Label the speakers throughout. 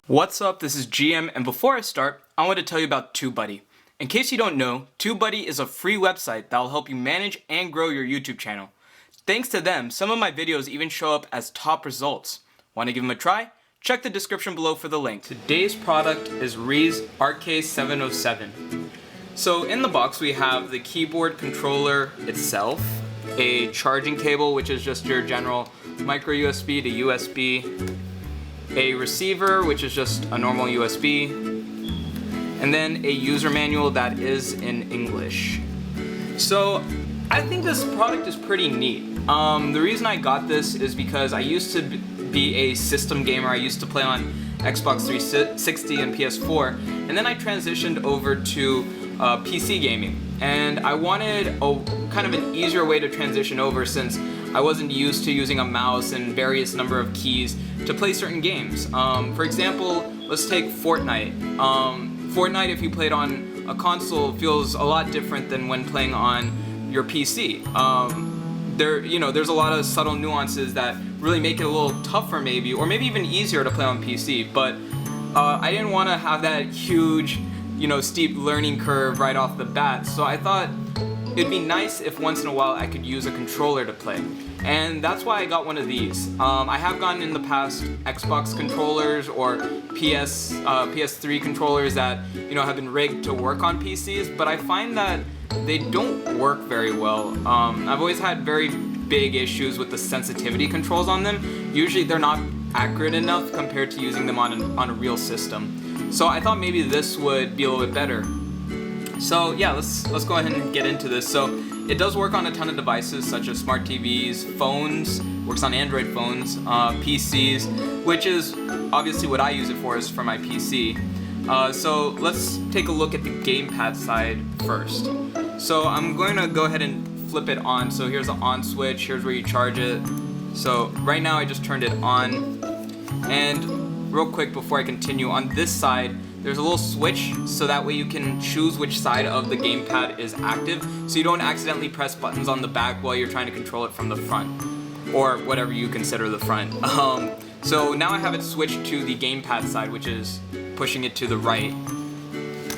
Speaker 1: What's up, this is GM, and before I start, I want to tell you about TubeBuddy. In case you don't know, TubeBuddy is a free website that will help you manage and grow your YouTube channel. Thanks to them, some of my videos even show up as top results. Want to give them a try? Check the description below for the link. Today's product is Ree's RK707. So in the box we have the keyboard controller itself, a charging cable which is just your general micro USB to USB, a receiver which is just a normal USB, and then a user manual that is in English. So I think this product is pretty neat. The reason I got this is because I used to be a system gamer. I used to play on Xbox 360 and PS4, and then I transitioned over to PC gaming, and I wanted a kind of an easier way to transition over since I wasn't used to using a mouse and various number of keys to play certain games. For example, let's take Fortnite. Fortnite, if you played on a console, feels a lot different than when playing on your PC. There's a lot of subtle nuances that really make it a little tougher maybe, or maybe even easier to play on PC, but I didn't want to have that huge, steep learning curve right off the bat, so I thought it'd be nice if once in a while I could use a controller to play. And that's why I got one of these. I have gotten in the past Xbox controllers or PS3 controllers that have been rigged to work on PCs, but I find that they don't work very well. I've always had very big issues with the sensitivity controls on them. Usually they're not accurate enough compared to using them on a real system. So I thought maybe this would be a little bit better. So yeah, let's go ahead and get into this. So it does work on a ton of devices such as smart TVs, phones, works on Android phones, PCs, which is obviously what I use it for, is for my PC. So let's take a look at the gamepad side first. So I'm going to go ahead and flip it on. So here's the on switch, here's where you charge it. So right now I just turned it on, and real quick before I continue, on this side there's a little switch so that way you can choose which side of the gamepad is active, so you don't accidentally press buttons on the back while you're trying to control it from the front, or whatever you consider the front. So now I have it switched to the gamepad side, which is pushing it to the right.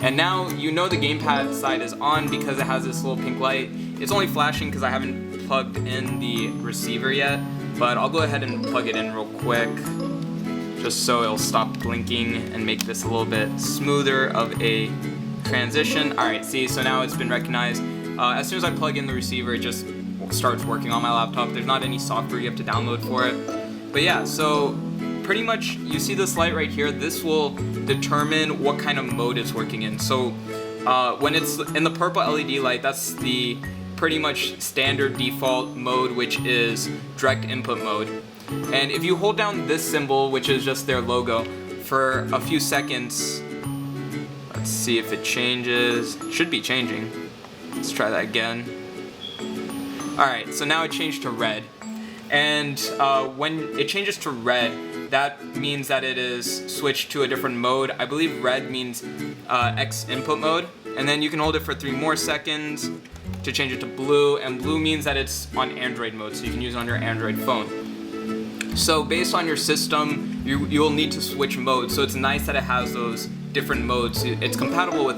Speaker 1: And now the gamepad side is on because it has this little pink light. It's only flashing because I haven't plugged in the receiver yet, but I'll go ahead and plug it in real quick, just so it'll stop blinking and make this a little bit smoother of a transition. Alright, see, so now it's been recognized. As soon as I plug in the receiver, it just starts working on my laptop. There's not any software you have to download for it. But yeah, so pretty much you see this light right here. This will determine what kind of mode it's working in. So when it's in the purple LED light, that's the pretty much standard default mode, which is direct input mode. And if you hold down this symbol, which is just their logo, for a few seconds, let's see if it changes. It should be changing. Let's try that again. Alright, so now it changed to red. And when it changes to red, that means that it is switched to a different mode. I believe red means X input mode. And then you can hold it for 3 more seconds to change it to blue. And blue means that it's on Android mode, so you can use it on your Android phone. So based on your system, you'll need to switch modes. So it's nice that it has those different modes. It's compatible with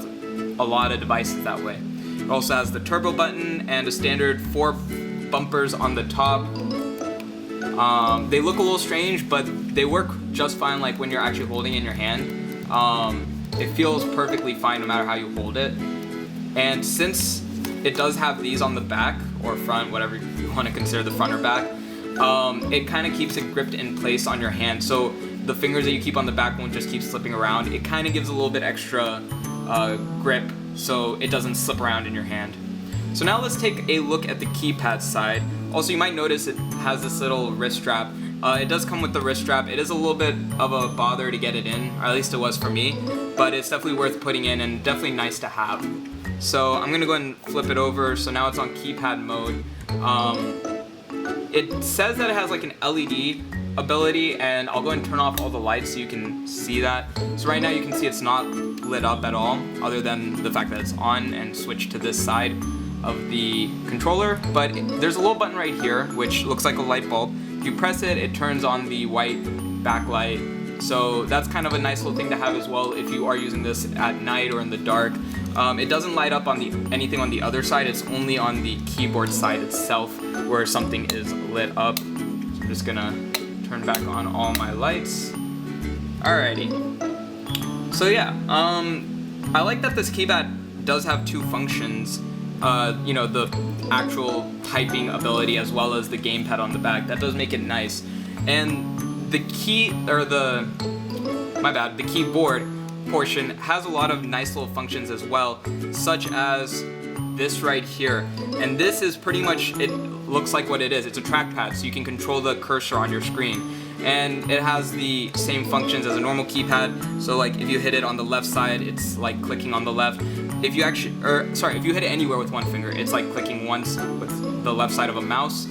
Speaker 1: a lot of devices that way. It also has the turbo button and a standard 4 bumpers on the top. They look a little strange, but they work just fine like when you're actually holding it in your hand. It feels perfectly fine no matter how you hold it. And since it does have these on the back or front, whatever you want to consider the front or back, it kind of keeps it gripped in place on your hand, so the fingers that you keep on the back won't just keep slipping around. It kind of gives a little bit extra grip so it doesn't slip around in your hand. So now let's take a look at the keypad side. Also, you might notice it has this little wrist strap. It does come with the wrist strap. It is a little bit of a bother to get it in, or at least it was for me, but it's definitely worth putting in and definitely nice to have. So I'm gonna go ahead and flip it over. So now it's on keypad mode. It says that it has like an LED ability, and I'll go ahead and turn off all the lights so you can see that. So right now you can see it's not lit up at all, other than the fact that it's on and switched to this side of the controller. But there's a little button right here which looks like a light bulb. If you press it, it turns on the white backlight So that's kind of a nice little thing to have as well if you are using this at night or in the dark. It doesn't light up on anything on the other side, it's only on the keyboard side itself where something is lit up. So I'm just gonna turn back on all my lights. Alrighty. So yeah, I like that this keypad does have two functions. You know, the actual typing ability as well as the gamepad on the back. That does make it nice. And the the keyboard portion has a lot of nice little functions as well, such as this right here. And this is pretty much, it looks like what it is. It's a trackpad, so you can control the cursor on your screen. And it has the same functions as a normal keypad. So like if you hit it on the left side, it's like clicking on the left. If you if you hit it anywhere with one finger, it's like clicking once with the left side of a mouse.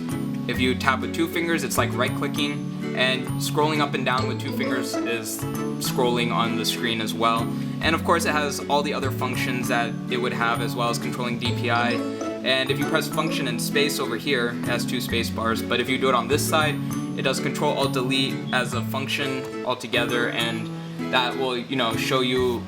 Speaker 1: If you tap with two fingers, it's like right clicking. And scrolling up and down with two fingers is scrolling on the screen as well. And of course it has all the other functions that it would have, as well as controlling DPI. And if you press function and space over here, it has two space bars. But if you do it on this side, it does Control Alt Delete as a function altogether, and that will, you know, show you,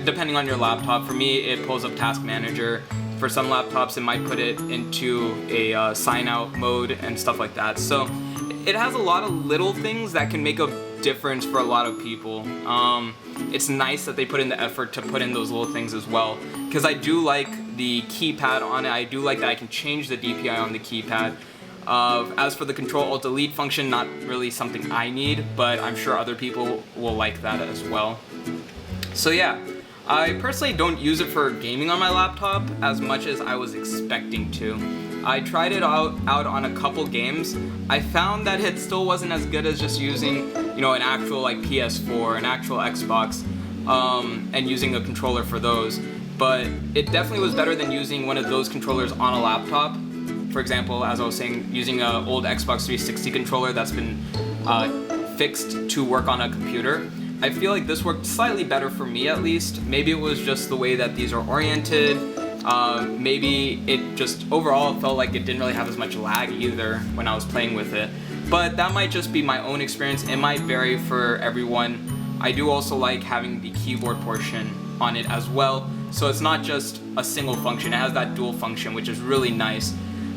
Speaker 1: depending on your laptop. For me, it pulls up Task Manager. For some laptops, it might put it into a sign out mode and stuff like that. So it has a lot of little things that can make a difference for a lot of people. It's nice that they put in the effort to put in those little things as well, because I do like the keypad on it. I do like that I can change the DPI on the keypad. As for the Control Alt Delete function, not really something I need, but I'm sure other people will like that as well. So yeah, I personally don't use it for gaming on my laptop as much as I was expecting to. I tried it out on a couple games. I found that it still wasn't as good as just using, you know, an actual like PS4, an actual Xbox, and using a controller for those. But it definitely was better than using one of those controllers on a laptop. For example, as I was saying, using an old Xbox 360 controller that's been fixed to work on a computer. I feel like this worked slightly better for me, at least. Maybe it was just the way that these are oriented. Maybe it just overall felt like it didn't really have as much lag either when I was playing with it. But that might just be my own experience. It might vary for everyone. I do also like having the keyboard portion on it as well. So it's not just a single function, it has that dual function, which is really nice.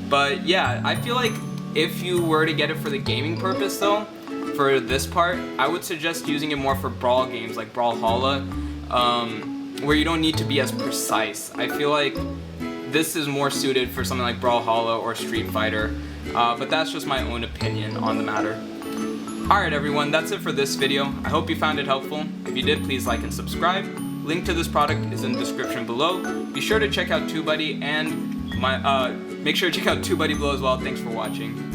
Speaker 1: But yeah, I feel like if you were to get it for the gaming purpose though, for this part, I would suggest using it more for brawl games like Brawlhalla, where you don't need to be as precise. I feel like this is more suited for something like Brawlhalla or Street Fighter, but that's just my own opinion on the matter. Alright everyone, that's it for this video. I hope you found it helpful. If you did, please like and subscribe. Link to this product is in the description below. Be sure to check out TubeBuddy and make sure to check out TubeBuddy below as well. Thanks for watching.